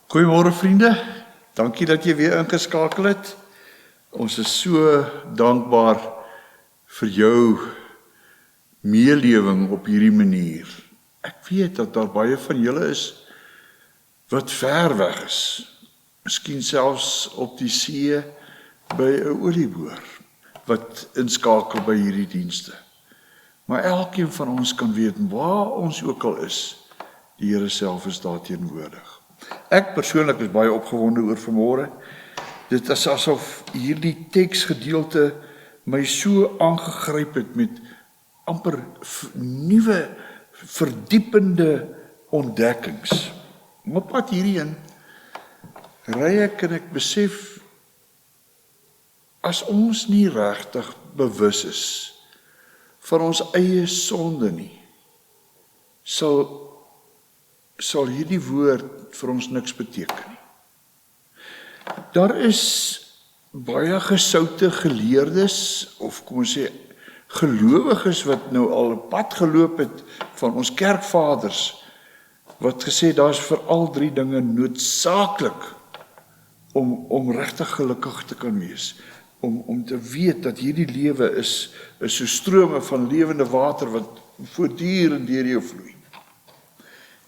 Goeiemôre vriende, dankie dat jy weer ingeskakel het. Ons is so dankbaar vir jou meelewing op hierdie manier. Ek weet dat daar baie van julle is wat ver weg is. Miskien selfs op die see by 'n olieboor wat inskakel by hierdie dienste. Maar elkeen van ons kan weet waar ons ook al is, die Here self is daar teenwoordig. Ek persoonlik is baie opgewonde oor vanmôre. Dit is asof hierdie teksgedeelte my so aangegryp het met amper nuwe, verdiepende ontdekkings. Op pad hierheen ry ek en ek besef, as ons nie regtig bewus is van ons eie sonde nie, sal hierdie woord vir ons niks beteken nie. Daar is baie gesoute geleerdes, of kom ons sê, gelowiges wat nou al 'n pad geloop het van ons kerkvaders, wat gesê daar is vir al 3 dinge noodsaaklik om regtig gelukkig te kan wees. Om te weet dat hierdie lewe is so strome van lewende water wat voortdurend deur jou vloei.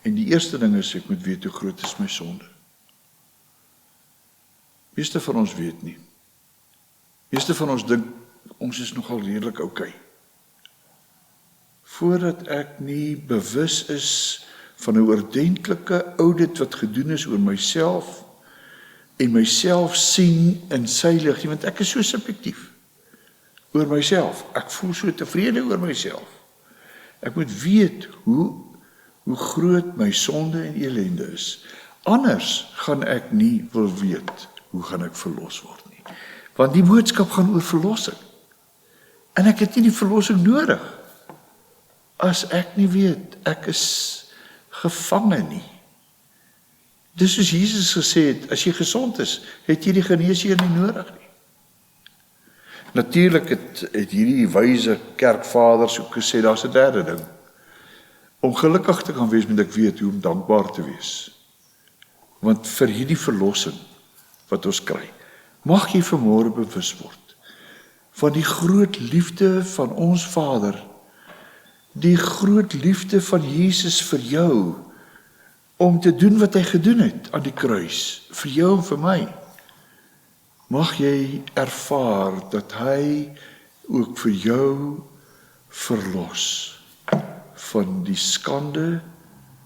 En die eerste ding is, ek moet weet hoe groot is my sonde. Meeste van ons weet nie. Meeste van ons dink, ons is nogal redelik oukei. Voordat ek nie bewus is van 'n ordentlike audit wat gedoen is oor myself, en myself sien in sy lig, want ek is so subjektief oor myself. Ek voel so tevrede oor myself. Ek moet weet hoe groot my sonde en ellende is. Anders gaan ek nie wil weet hoe gaan ek verlos word nie. Want die boodskap gaan oor verlossing. En ek het nie die verlossing nodig as ek nie weet ek is gevange nie. Dis soos Jesus gesê het, as jy gesond is, het jy die geneesheer nie nodig nie. Natuurlik het hierdie wyse kerkvaders ook gesê, daar's 'n derde ding. Om gelukkig te kan wees, moet ek weet hoe om dankbaar te wees. Want vir hierdie verlossing wat ons kry, mag jy vanmôre bewus word van die groot liefde van ons Vader, die groot liefde van Jesus vir jou, om te doen wat hy gedoen het aan die kruis, vir jou en vir my. Mag jy ervaar dat hy ook vir jou verlos van die skande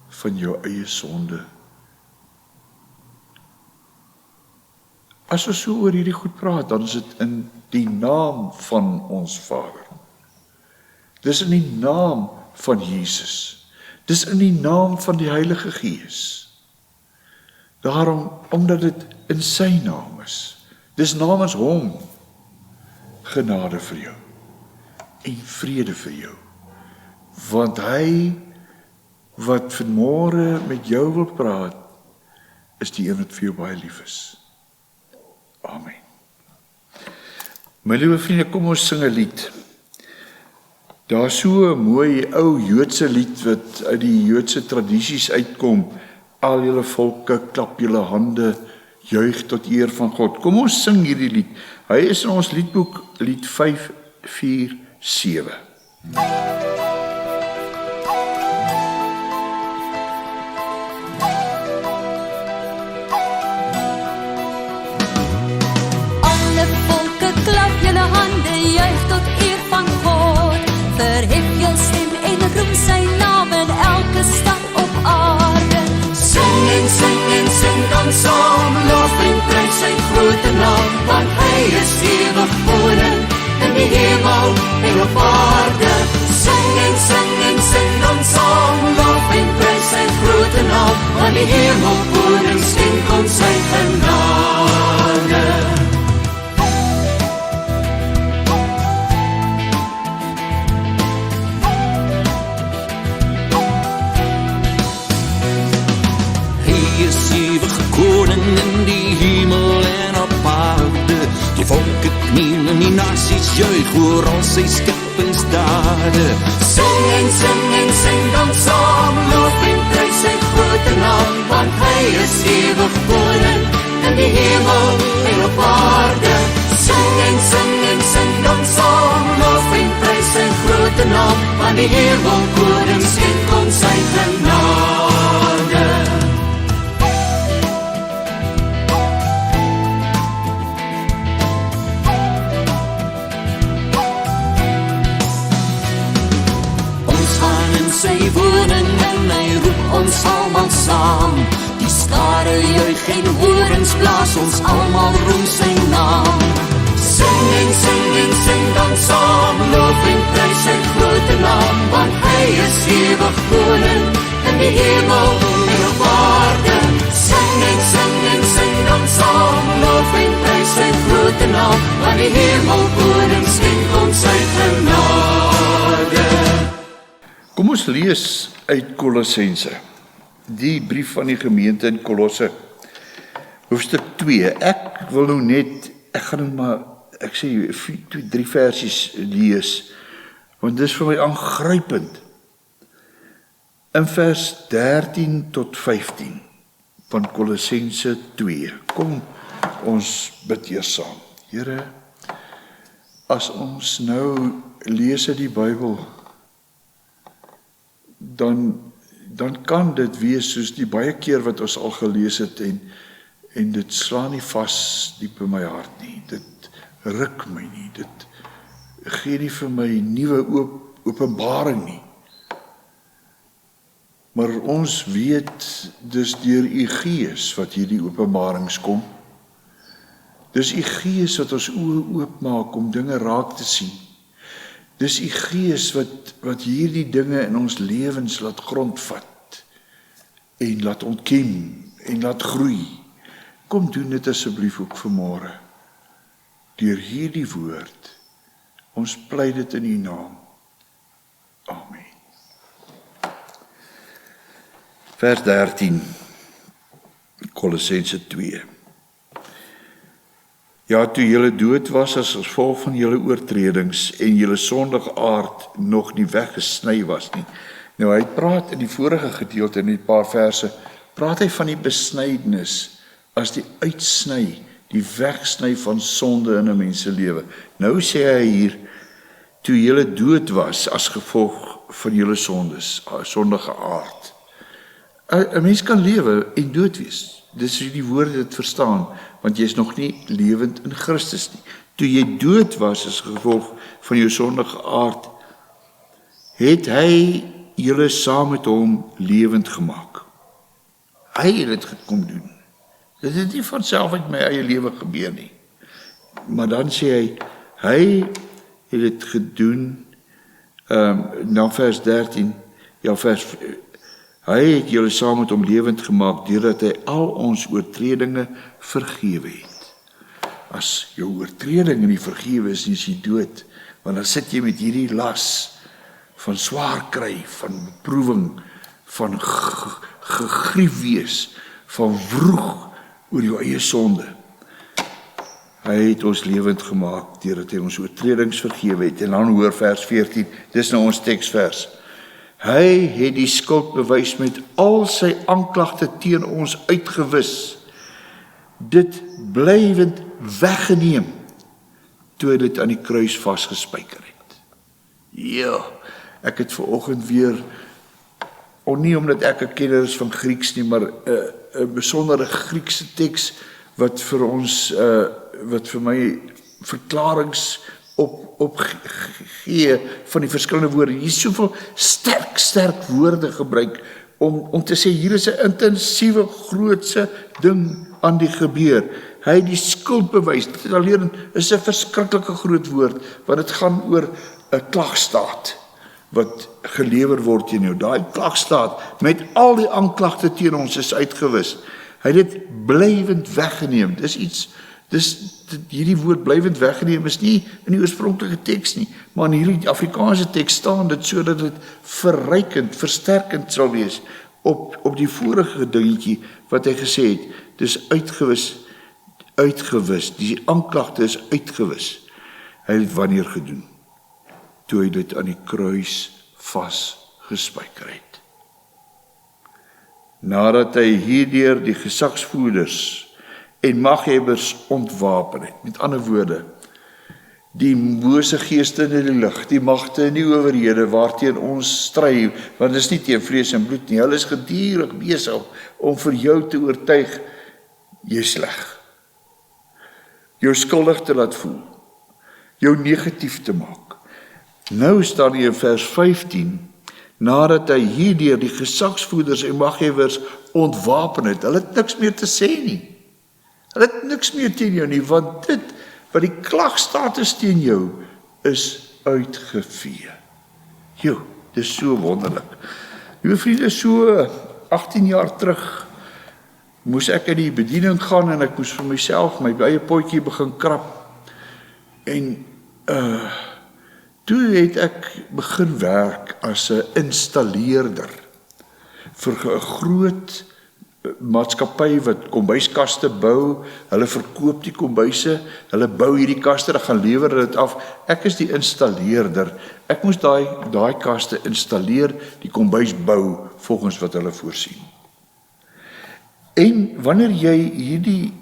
van jou eie sonde. As ons so oor hierdie goed praat, dan is dit in die naam van ons Vader. Dis in die naam van Jesus. Dis in die naam van die Heilige Gees. Daarom, omdat dit in sy naam is. Dis namens hom genade vir jou en vrede vir jou. Want hy wat vanmôre met jou wil praat, is die een wat vir jou baie lief is. Amen. My liewe vriende, kom ons sing 'n lied. Daar is so 'n mooi ou Joodse lied wat uit die Joodse tradisies uitkom. Al julle volke, klap julle hande, juig tot eer van God. Kom ons sing hierdie lied. Hy is in ons liedboek, lied 547. Alle volke, klap julle hande, juig tot eer van God. Verhef jou stem en roem sy naam in elke stad op aarde. Sing en sing dan saam, loof en prys sy grote naam, want hy is ewig koning in die hemel en op aarde. Sing en sing dan saam, loof en prys sy grote naam, want die hemel koning skenk ons sy genade. Koning in die hemel en op aarde, die volke kniel en die nasies juig oor al sy skeppingsdade. Sing en sing dan saam, loof en prys sy grote naam, want hy is ewig ewig wonen in die hemel en op aarde. Sing en sing en sing dan saam, lof en prys sy grote naam, want die hemel koning skenk ons sy genade. Ons gaan in sy woning en hy roep ons almal saam. Die skare juig en horens blaas, ons almal roem sy naam. Sing en sing dan saam, lof en prys sy grote naam, want hy is ewig koning in die hemel en op aarde. Sing en sing dan saam, lof en prys sy grote naam, want die hemel koning skenk ons sy genade. Kom ons lees uit Kolossense, die brief van die gemeente in Kolosse, hoofstuk 2. Ek wil nou net, ek gaan nou maar, ek sê 3 versies lees, want dit is vir my aangrypend. In vers 13 tot 15 van Kolossense 2. Kom ons bid eers saam. Here, as ons nou lees uit die Bybel, dan kan dit wees soos die baie keer wat ons al gelees het en dit slaan nie vas diep in my hart nie. Dit ruk my nie. Dit gee nie vir my nuwe openbaring nie. Maar ons weet dis deur u Gees wat hierdie openbarings kom. Dis u Gees wat ons oë oopmaak om dinge raak te sien. Dis u Gees wat hierdie dinge in ons lewens laat grondvat en laat ontkiem en laat groei. Kom doen dit asseblief ook vanmôre. Deur hierdie woord. Ons pleit dit in u naam. Amen. Vers 13. Kolossense 2. Ja, toe julle dood was as gevolg van julle oortredings en julle sondige aard nog nie weggesny was nie. Nou hy praat in die vorige gedeelte in die paar verse, praat hy van die besnydenis as die uitsny, die wegsny van sonde in 'n mens se lewe. Nou sê hy hier, toe julle dood was as gevolg van julle sondes, sondige aard. 'n Mens kan lewe en dood wees. Dis hoe die woorde dit verstaan, want jy is nog nie lewend in Christus nie. Toe jy dood was as gevolg van jou sondige aard, het hy julle saam met hom lewend gemaak. Hy het dit gekom doen. Dit het nie van self uit my eie lewe gebeur nie. Maar dan sê hy het dit gedoen, na vers 13, hy het julle saam met hom lewend gemaak, deurdat hy al ons oortredinge vergewe het. As jou oortredinge nie vergewe is, is jy dood, want dan sit jy met hierdie las van swaar kry, van beproewing, van gegrief wees, van wroeg oor jou eie sonde. Hy het ons lewend gemaak, deurdat hy ons oortredings vergewe het. En dan hoor vers 14, dis nou ons teksvers. Hy het die skuldbewys met al sy aanklagte teen ons uitgewis, dit blywend weggeneem, toe hy dit aan die kruis vasgespijker het. Ja, ek het vanoggend weer, nie omdat ek 'n kenner is van Grieks nie, maar 'n besondere Griekse teks wat vir ons, wat vir my verklarings op gee van die verskillende woorde. Hier is soveel sterk woorde gebruik om te sê, hier is 'n intensiewe, grootse ding aan die gebeur. Hy het die skuld bewys. Dit alleen is 'n verskriklike groot woord, want dit gaan oor 'n klagstaat wat gelewer word teen jou. Daai klagstaat met al die aanklagte teen ons is uitgewis. Hy het dit blywend weggeneem. Hierdie woord blywend weggeneem is nie in die oorspronklike teks nie, maar in hierdie Afrikaanse teks staan dit sodat dit verrykend, versterkend sal wees op die vorige dingetjie wat hy gesê het. Dis uitgewis, die aanklagte is uitgewis. Hy het wanneer gedoen? Toe hy dit aan die kruis vasgespijker het. nadat hy hierdeur die gesagsvoerders en maghebbers ontwapen het. Met ander woorde, die bose geeste in die lug, die magte en die owerhede waarteen ons stry, want dit is nie teen vlees en bloed nie, hulle is gedurig besig om vir jou te oortuig, jy sleg, jou skuldig te laat voel, jou negatief te maak. Nou staan hier in vers 15, nadat hy hierdeur die gesagsvoerders en maghebbers ontwapen het, hulle het niks meer te sê nie. Hulle het niks meer teen jou nie, want dit wat die klagstatus teen jou is uitgevee. Jo, dit is so wonderlik. Liewe vriende, so 18 jaar terug moes ek in die bediening gaan en ek moes vir myself my eie potjie begin krap. En toe het ek begin werk as 'n installeerder vir 'n groot maatskappy wat kombuiskaste bou, hulle verkoop die kombuise, hulle bou hierdie kaste, hulle gaan lewer dit af. Ek is die installeerder. Ek moes daai kaste installeer, die kombuis bou volgens wat hulle voorsien. En wanneer jy hierdie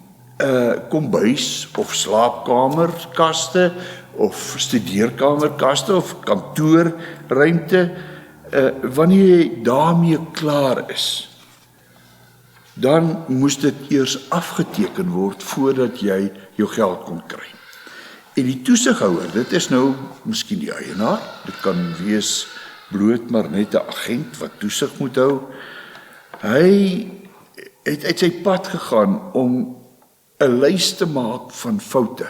kombuis of slaapkamerkaste of studeerkamerkaste of kantoorruimte, wanneer jy daarmee klaar is, dan moes dit eers afgeteken word voordat jy jou geld kon kry. En die toesighouer, dit is nou miskien die eienaar, dit kan wees bloot maar net 'n agent wat toesig moet hou. Hy het uit sy pad gegaan om 'n lys te maak van foute,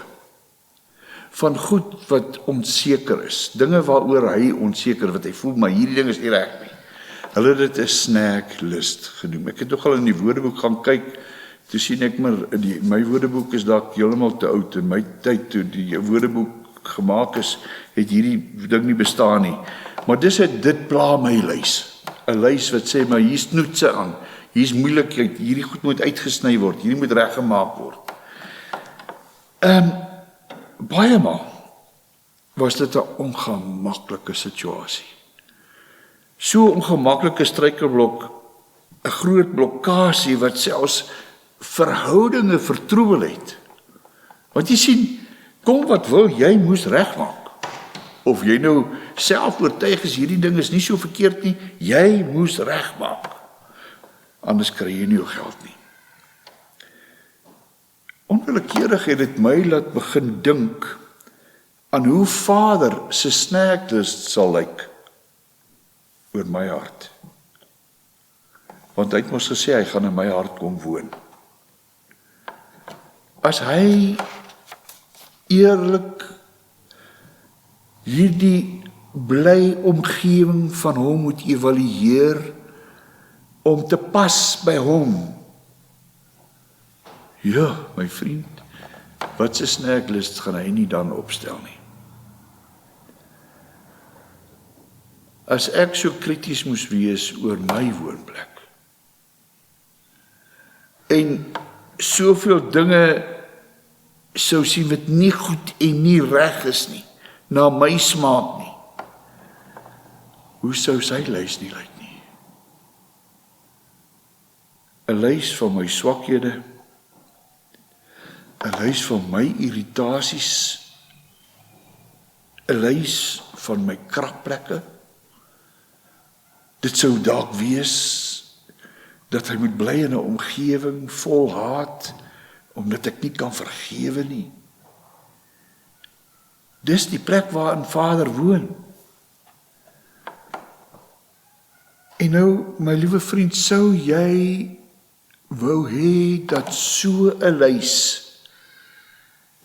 van goed wat onseker is, dinge waaroor hy onseker, wat hy voel, maar hierdie ding is nie reg nie. Hulle het dit 'n snack list genoem. Ek het nogal in die woordeboek gaan kyk, toe sien ek maar, my woordeboek is dalk heeltemal te oud, in my tyd toe die woordeboek gemaak is, het hierdie ding nie bestaan nie. Maar dit pla my lys. 'n Lys wat sê, maar hier's noetse aan, hier's moeilikheid, hierdie goed moet uitgesny word, hierdie moet reggemaak word. Baie maal was dit 'n ongemaklike situasie. So ongemaklike struikelblok, 'n groot blokkasie wat selfs verhoudinge vertroebel het. Want jy sien, kom wat wil, jy moes regmaak. Of jy nou self oortuig is, hierdie ding is nie so verkeerd nie, jy moes regmaak. Anders kry jy nie jou geld nie. Onwillekeurig het dit my laat begin dink aan hoe Vader se snacklist sal lyk oor my hart. Want hy het mos gesê, hy gaan in my hart kom woon. As hy eerlik hierdie bly omgewing van hom moet evalueer, om te pas by hom. Ja, my vriend, wat se snacklist gaan hy nie dan opstel nie? As ek so krities moes wees oor my woonplek, en soveel dinge sou sien wat nie goed en nie reg is nie, na my smaak nie, hoe sou sy lys nie lyk nie? 'n Lys van my swakhede, 'n lys van my irritasies, 'n lys van my kragplekke. Dit sou dalk wees dat hy moet bly in 'n omgewing vol haat, omdat ek nie kan vergewe nie. Dis die plek waarin Vader woon. En nou, my liewe vriend, sou jy wou hê dat so 'n lys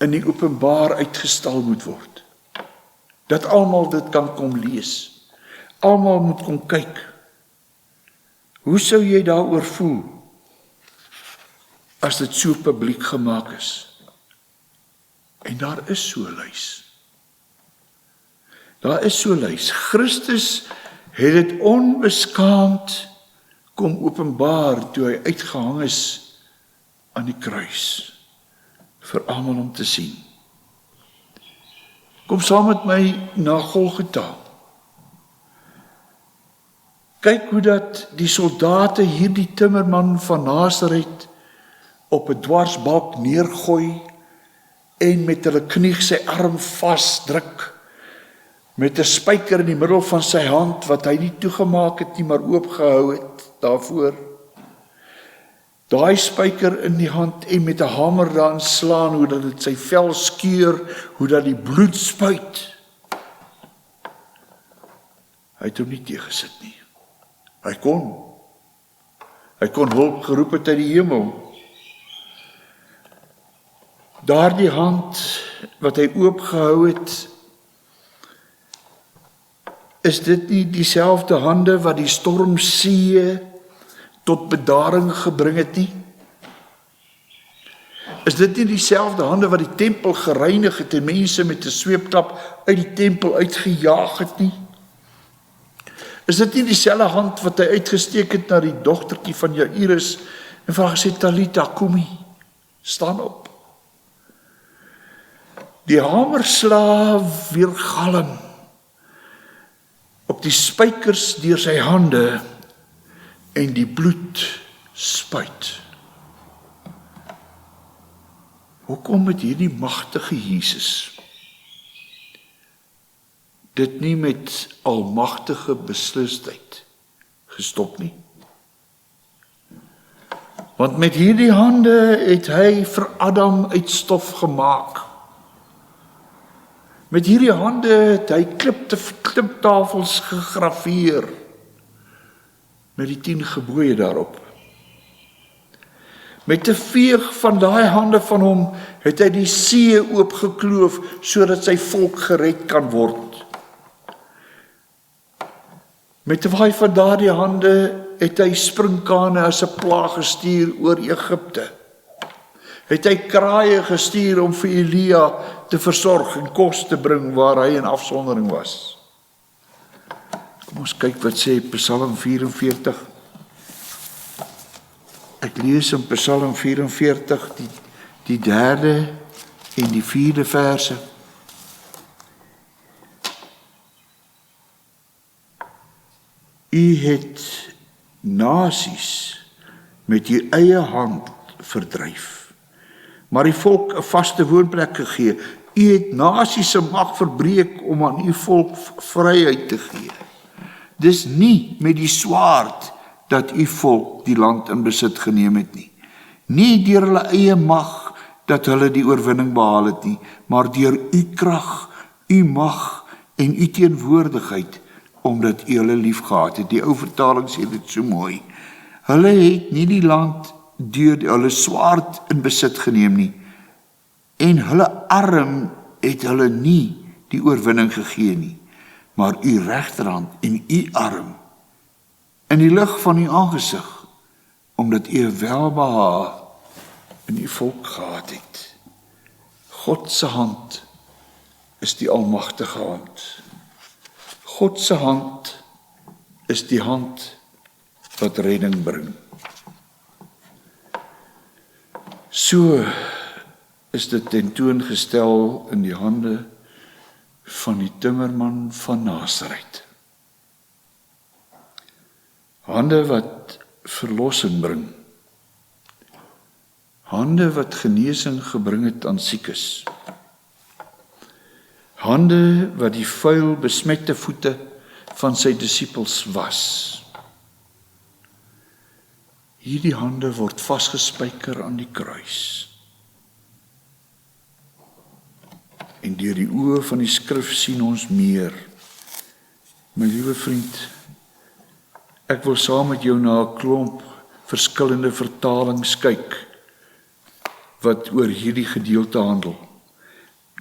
in die openbaar uitgestal moet word, dat almal dit kan kom lees, almal moet kom kyk? Hoe sou jy daaroor voel as dit so publiek gemaak is? En daar is so 'n lys. Daar is so 'n lys. Christus het dit onbeskaamd kom openbaar toe hy uitgehang is aan die kruis vir almal om te sien. Kom saam met my na Golgotha. Kyk hoe dat die soldate hierdie timmerman van Nasaret op 'n dwarsbalk neergooi en met hulle knie sy arm vasdruk, met 'n spyker in die middel van sy hand, wat hy nie toegemaak het nie, maar oopgehou het daarvoor. Daai spyker in die hand en met 'n hamer daarin slaan, hoe dat dit sy vel skeur, hoe dat die bloed spuit. Hy het hom nie teëgesit nie. Hy kon hulp geroep het uit die hemel. Daardie hand wat hy oopgehou het, is dit nie dieselfde hande wat die stormsee tot bedaring gebring het nie? Is dit nie dieselfde hande wat die tempel gereinig het en mense met 'n sweepklap uit die tempel uitgejaag het nie? Is dit nie dieselfde hand wat hy uitgesteek het na die dogtertjie van Jairus en vir haar gesê, Talita, kumi, staan op. Die hamerslae weergalm op die spykers deur sy hande en die bloed spuit. Hoekom het hierdie magtige Jesus dit nie met almagtige beslisheid gestop nie? Want met hierdie hande het hy vir Adam uit stof gemaak. Met hierdie hande het hy kliptafels gegraveer met die 10 gebooie daarop. Met 'n veeg van daai hande van hom het hy die see oopgekloof sodat sy volk gered kan word. Met 'n waai van daardie hande het hy sprinkane as 'n plaag gestuur oor Egipte. Het hy kraaie gestuur om vir Elia te versorg en kos te bring waar hy in afsondering was. Kom ons kyk wat sê Psalm 44. Ek lees in Psalm 44 die 3de en die 4de verse. U het nasies met u eie hand verdryf, maar die volk 'n vaste woonplek gegee. U het nasies se mag verbreek om aan u volk vryheid te gee. Dis nie met die swaard dat u volk die land in besit geneem het nie. Nie deur hulle eie mag dat hulle die oorwinning behaal het nie, maar deur u krag, u mag en u teenwoordigheid, omdat u hulle lief gehad het. Die ou vertaling sê dit so mooi. Hulle het nie die land deur hulle swaard in besit geneem nie, en hulle arm het hulle nie die oorwinning gegee nie, maar u regterhand en u arm in die lig van u aangesig, omdat u welbehae in u volk gehad het. God se hand is die almagtige hand. God se hand is die hand wat redding bring. So is dit tentoongestel in die hande van die timmerman van Nasaret. Hande wat verlossing bring. Hande wat genesing gebring het aan siekes. Hande wat die vuil besmette voete van sy disippels was. Hierdie hande word vasgespyker aan die kruis. En deur die oë van die skrif sien ons meer. My liewe vriend, ek wil saam met jou na 'n klomp verskillende vertalings kyk wat oor hierdie gedeelte handel.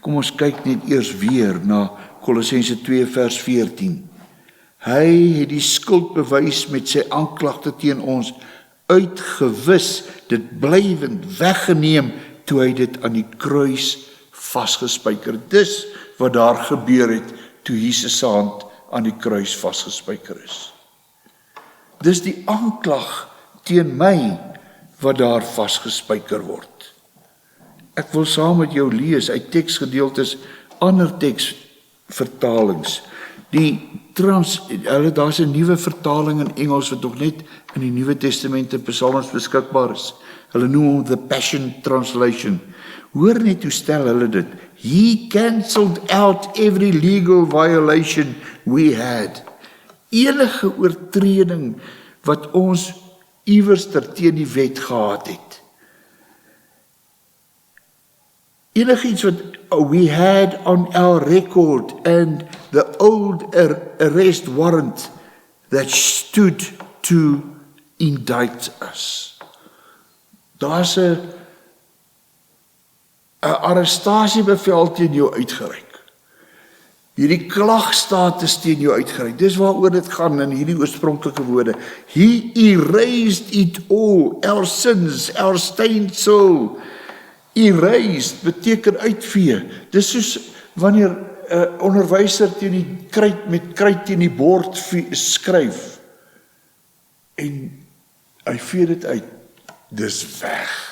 Kom ons kyk net eers weer na Kolossense 2 vers 14. Hy het die skuld bewys met sy aanklagte teen ons uitgewis, dit blywend weggeneem toe hy dit aan die kruis vasgespyker. Dis wat daar gebeur het toe Jesus se hand aan die kruis vasgespyker is. Dis die aanklag teen my wat daar vasgespyker word. Ek wil saam met jou lees uit teksgedeeltes, ander teksvertalings. Daar's 'n nuwe vertaling in Engels wat nog net in die Nuwe Testament en Psalms beskikbaar is. Hulle noem hom the Passion Translation. Hoor net hoe stel hulle dit. He cancelled out every legal violation we had. Enige oortreding wat ons iewerster teen die wet gehad het. Enigiets wat we had on our record and the old arrest warrant that stood to indict us. Daar's 'n arrestasiebevel teen jou uitgereik. Hierdie klagstatus teen jou uitgereik. Dis waaroor dit gaan in hierdie oorspronklike woorde. He erased it all, our sins, our stained soul. Erased beteken uitvee. Dis soos wanneer 'n onderwyser teen die kruit teen die bord skryf en hy vee dit uit. Dis weg.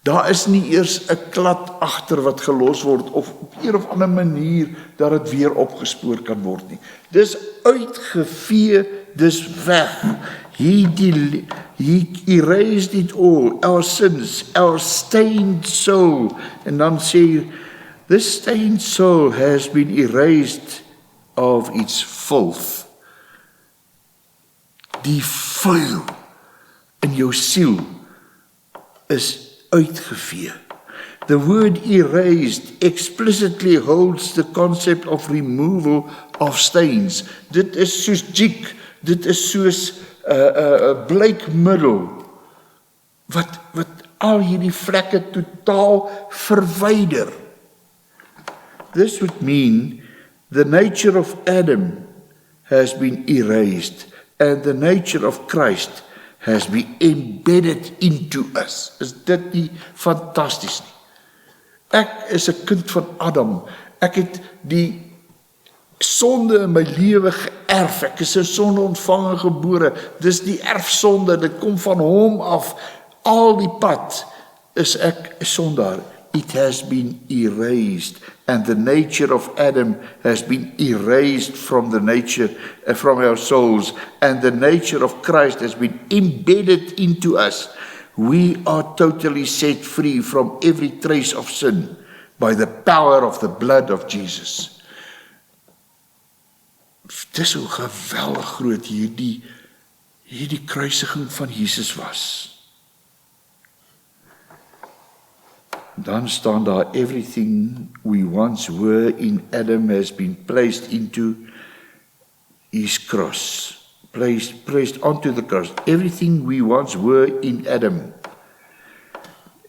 Daar is nie eers 'n klad agter wat gelos word of op een of ander manier dat dit weer opgespoor kan word nie. Dis uitgevee, dis weg. He erased it all, our sins, our stained soul. En dan sê, this stained soul has been erased of its filth. Die vuil in jou siel is uitgevee. The word erased explicitly holds the concept of removal of stains. Dit is soos jik, dit is soos bleekmiddel wat al hierdie vlekke totaal verwyder. This would mean the nature of Adam has been erased and the nature of Christ has been embedded into us. Is dit nie fantasties nie? Ek is 'n kind van Adam. Ek het die sonde in my lewe geërf. Ek is 'n sondeontvanger gebore. Dis die erfsonde, dit kom van hom af. Al die pad is ek 'n sondaar. It has been erased, and the nature of Adam has been erased from from our souls, and the nature of Christ has been embedded into us. We are totally set free from every trace of sin by the power of the blood of Jesus. Dis hoe geweldig groot hierdie kruisiging van Jesus was. Dan staan daar, everything we once were in Adam has been placed into his cross. Placed onto the cross. Everything we once were in Adam.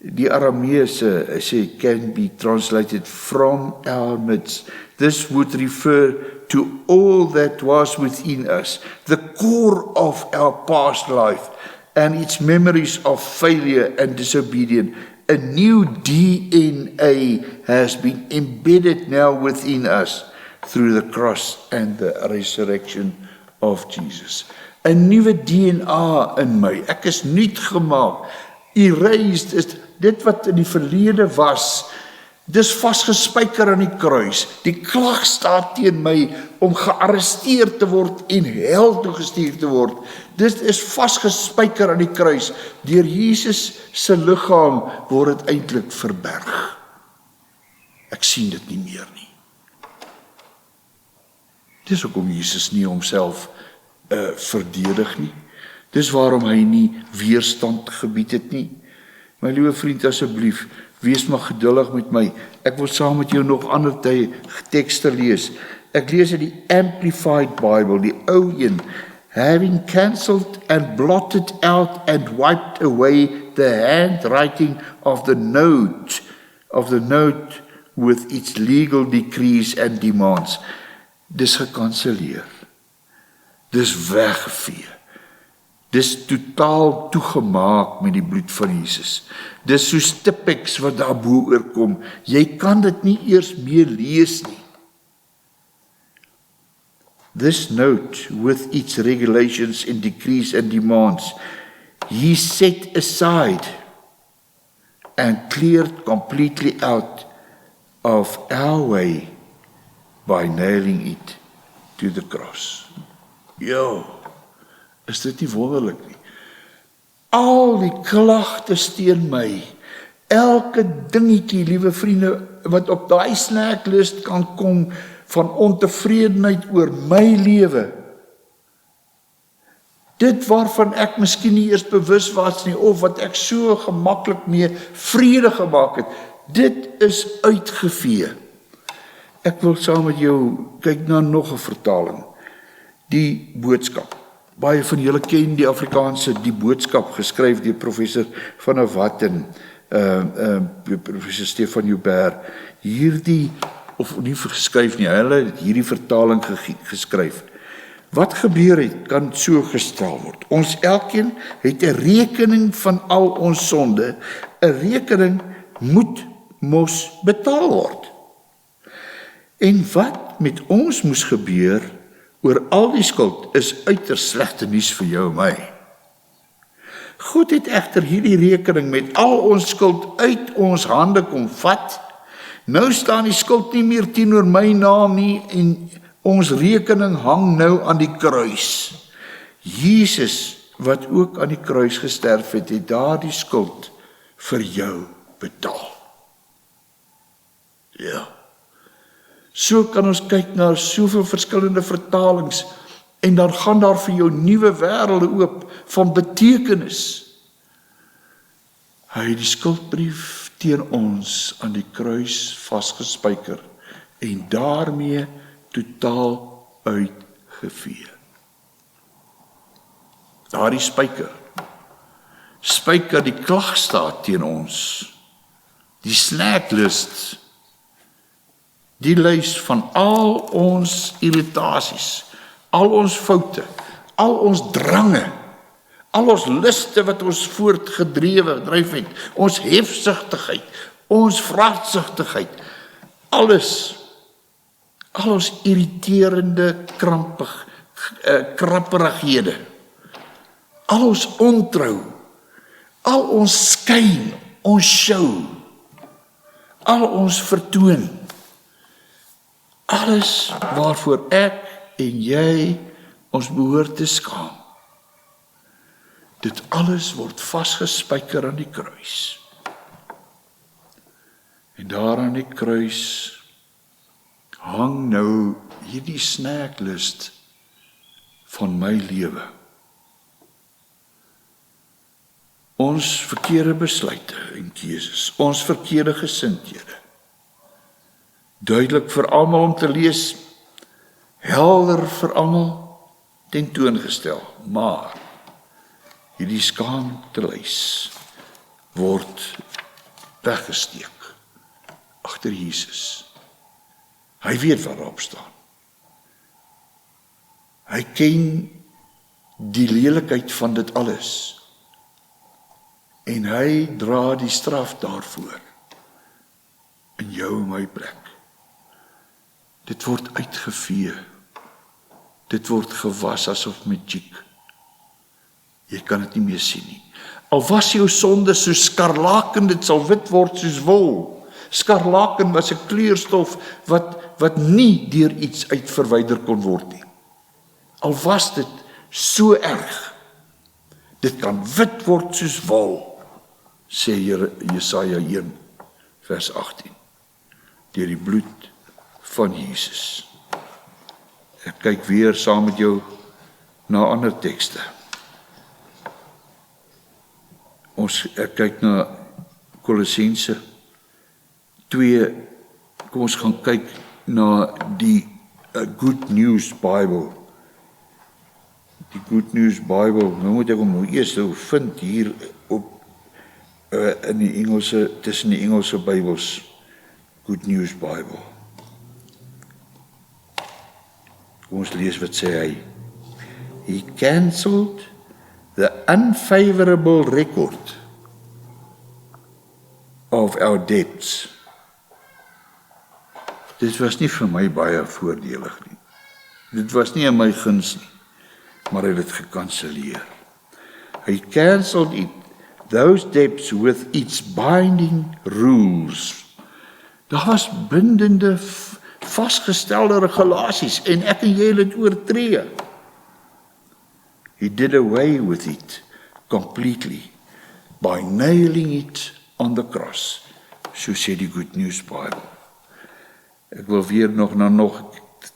Die Arameese sê can be translated from our midst. This would refer to all that was within us, the core of our past life and its memories of failure and disobedience. A new DNA has been embedded now within us through the cross and the resurrection of Jesus. 'n nuwe DNA in my. Ek is nuut gemaak. Erased is dit wat in die verlede was. Dis vasgespijker aan die kruis. Die klag staat teen my om gearresteer te word en hel toe gestuur te word. Dit is vasgespijker aan die kruis. Deur Jesus se liggaam word dit eintlik verberg. Ek sien dit nie meer nie. Dis hoekom Jesus nie homself verdedig nie. Dis waarom hy nie weerstand gebied het nie. My liewe vriend, asseblief, wees maar geduldig met my. Ek wil saam met jou nog ander tekste lees. Ek lees uit die Amplified Bible, die ou een. Having cancelled and blotted out and wiped away the handwriting of the note with its legal decrees and demands. Dis gekanselleer. Dis weggevee. Dis totaal toegemaak met die bloed van Jesus. Dis soos Tipex wat daarbo oorkom. Jy kan dit nie eers meer lees nie. This note, with its regulations and decrees and demands, he set aside and cleared completely out of our way by nailing it to the cross. Jo, is dit nie wonderlik nie? Al die klagtes teen my, elke dingetjie, liewe vriende, wat op daai snacklist kan kom, van ontevredenheid oor my lewe, dit waarvan ek miskien nie eers bewus was nie, of wat ek so gemaklik mee vrede gemaak het, dit is uitgevee. Ek wil saam met jou kyk na nog 'n vertaling, die boodskap. Baie van julle ken die Afrikaanse die boodskap, geskryf deur professor van der Walt en professor Stefan Joubert. Hierdie, of nie geskryf nie, hulle het hierdie vertaling geskryf. Wat gebeur het, kan so gestel word. Ons elkeen het 'n rekening van al ons sonde. 'n Rekening moet mos betaal word. En wat met ons moes gebeur oor al die skuld is uiters slegte nuus vir jou en my. God het egter hierdie rekening met al ons skuld uit ons hande kom vat. Nou staan die skuld nie meer teenoor my naam nie en ons rekening hang nou aan die kruis. Jesus, wat ook aan die kruis gesterf het, het daardie skuld vir jou betaal. Ja. So kan ons kyk na soveel verskillende vertalings en dan gaan daar vir jou nuwe wêrelde oop van betekenis. Hy het die skuldbrief teen ons aan die kruis vasgespijker en daarmee totaal uitgevee. Daardie spyker die klagstaat teen ons, die snacklist, die lys van al ons irritasies, al ons foute, al ons drange, al ons liste wat ons voortgedryf het, ons hefsigtigheid, ons vraatsugtigheid, alles, al ons irriterende, krapperighede, al ons ontrou, al ons skyn, ons show, al ons vertoon, alles waarvoor ek en jy ons behoort te skaam. Dit alles word vasgespijker aan die kruis. En daar aan die kruis hang nou hierdie snacklist van my lewe. Ons verkeerde besluite en keuses, ons verkeerde gesindhede. Duidelik vir almal om te lees, helder vir almal tentoongestel, maar hierdie skaamtelys word weggesteek agter Jesus. Hy weet wat daarop staan. Hy ken die lelikheid van dit alles. En hy dra die straf daarvoor in jou en my plek. Dit word uitgevee. Dit word gewas asof magiek. Jy kan dit nie meer sien nie. Al was jou sonde so skarlaken, dit sal wit word soos wol. Skarlaken was 'n kleurstof wat nie deur iets uit verwyder kon word nie. Al was dit so erg. Dit kan wit word soos wol, sê Jesaja 1 vers 18. Deur die bloed van Jesus. Ek kyk weer saam met jou na ander tekste. Ek kyk na Kolossense 2, kom ons gaan kyk na die Good News Bible. Die Good News Bible, nou moet ek hom nou eers vind hier op in die Engelse, tussen die Engelse Bybels. Good News Bible. Kom ons lees wat sê hy. He cancelled the unfavorable record of our debts. Dit was nie vir my baie voordelig nie. Dit was nie in my guns nie, maar hy het dit gekanselleer. He cancelled it, those debts with its binding rules. Daar was bindende vasgestelde regulasies en ek en jy het dit oortree. He did away with it completely by nailing it on the cross. So sê die Good News Bible. Ek wil weer nog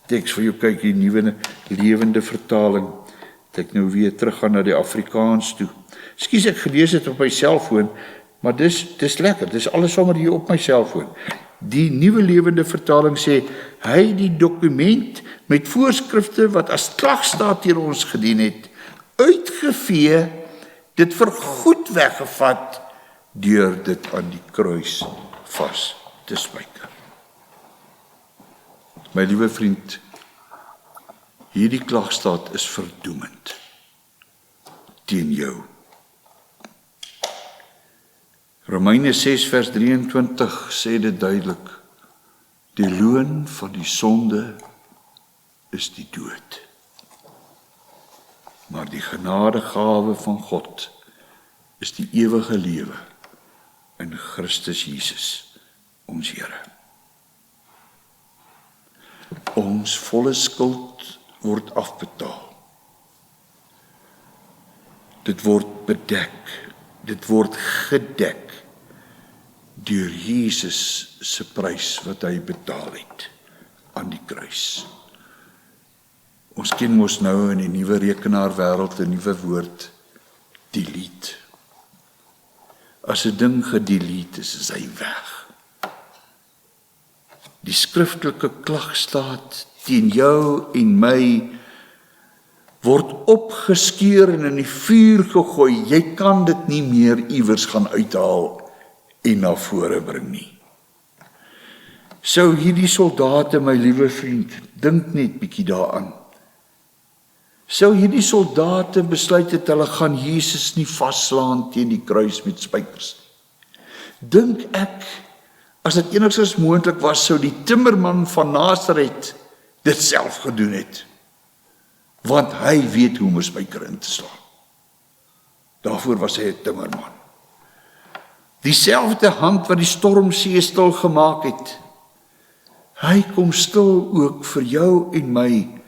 teks vir jou kyk, die nuwe lewende vertaling. Dat ek nou weer teruggaan na die Afrikaans toe. Ekskuus, ek gelees het op my selfoon, maar dis lekker, dis alles sommer hier op my selfoon. Die nuwe lewende vertaling sê, hy die dokument met voorskrifte wat as klagstaat teen ons gedien het, uitgevee, dit vir goed weggevat, deur dit aan die kruis vas te spyker. My liewe vriend, hierdie klagstaat is verdoemend teen jou. Romeine 6 vers 23 sê dit duidelik, die loon van die sonde is die dood. Maar die genadegawe van God is die ewige lewe in Christus Jesus, ons Here. Ons volle skuld word afbetaal. Dit word bedek, dit word gedek deur Jesus se prys wat hy betaal het aan die kruis. Ons ken mos nou in die nuwe rekenaarwêreld 'n nuwe woord, delete. As 'n ding gedelete is hy weg. Die skriftelike klagstaat teen jou en my word opgeskeur en in die vuur gegooi. Jy kan dit nie meer iewers gaan uithaal en na vore bring nie. Sou hierdie soldate, my liewe vriend, dink net bietjie daaraan. Sou hierdie soldate besluit het hulle gaan Jesus nie vasslaan teen die kruis met spykers nie. Dink ek, as dit enigstens moontlik was, sou die timmerman van Nasaret dit self gedoen het. Want hy weet hoe om 'n spyker in te slaan. Daarvoor was hy 'n timmerman. Dieselfde hand wat die stormsee stil gemaak het, hy kom stil ook vir jou en my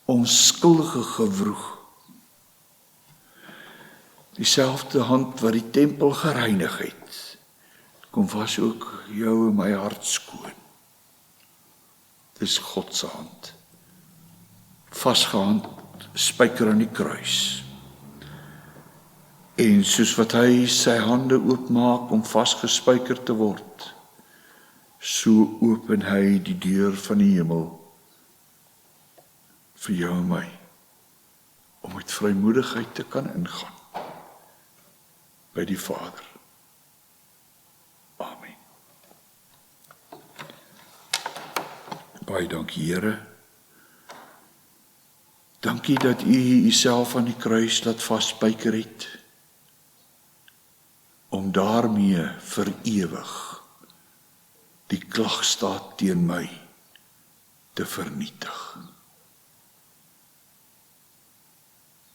onskuldige gewroeg. Dieselfde hand wat die tempel gereinig het, kom was ook jou en my hart skoon. Dis God se hand. Vasgehand, spyker aan die kruis. En soos wat hy sy hande oopmaak om vasgespyker te word, so open hy die deur van die hemel vir jou en my, om met vrymoedigheid te kan ingaan by die Vader. Amen. Baie dankie, Here. Dankie dat U Uself aan die kruis laat vasspyker het, om daarmee vir ewig die klagstaat teen my te vernietig.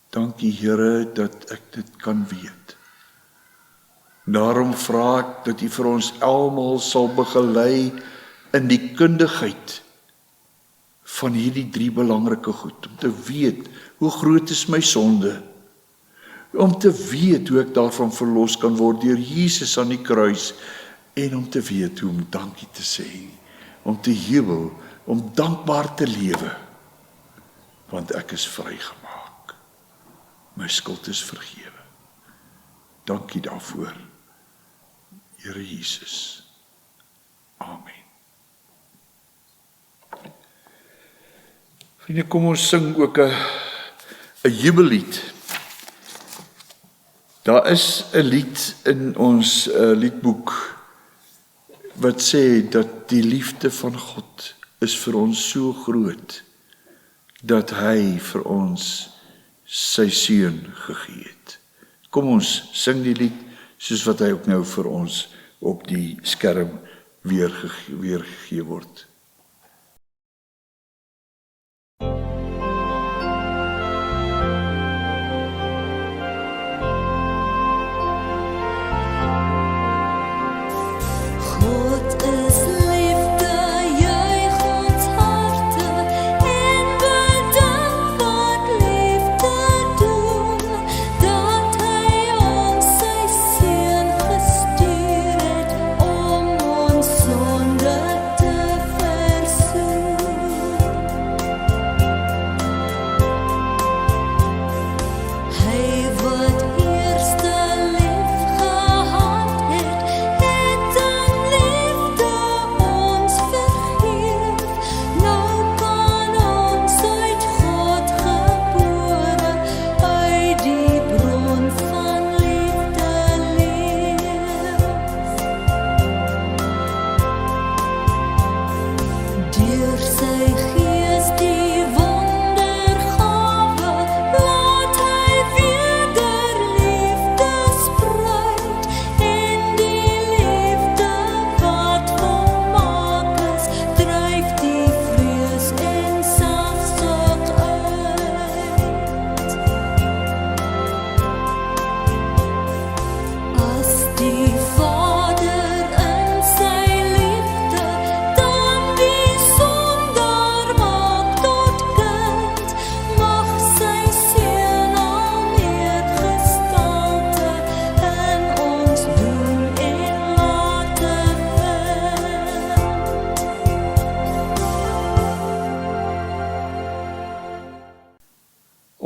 Dankie, Here, dat ek dit kan weet. Daarom vra ek dat U vir ons almal sal begelei in die kundigheid van hierdie 3 belangrike goed, om te weet hoe groot is my sonde, om te weet hoe ek daarvan verlos kan word deur Jesus aan die kruis, en om te weet hoe om dankie te sê, om te jubel, om dankbaar te lewe, want ek is vrygemaak. My skuld is vergewe. Dankie daarvoor, Here Jesus. Amen. Vriende, kom ons sing ook 'n jubellied. Daar is 'n lied in ons liedboek wat sê dat die liefde van God is vir ons so groot dat hy vir ons sy seun gegee het. Kom ons sing die lied soos wat hy ook nou vir ons op die skerm weer gegee word. God is liefde, juig ons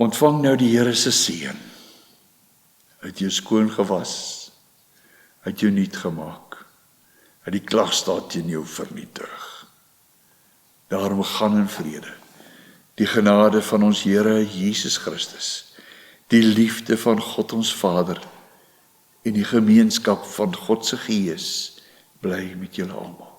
Ontvang nou die Here se seën. Hy het jou skoon gewas, hy het jou nuut gemaak, hy het die klagstaat teen jou vernietig. Daarom gaan in vrede. Die genade van ons Here Jesus Christus, die liefde van God ons Vader en die gemeenskap van God se Gees bly met julle almal.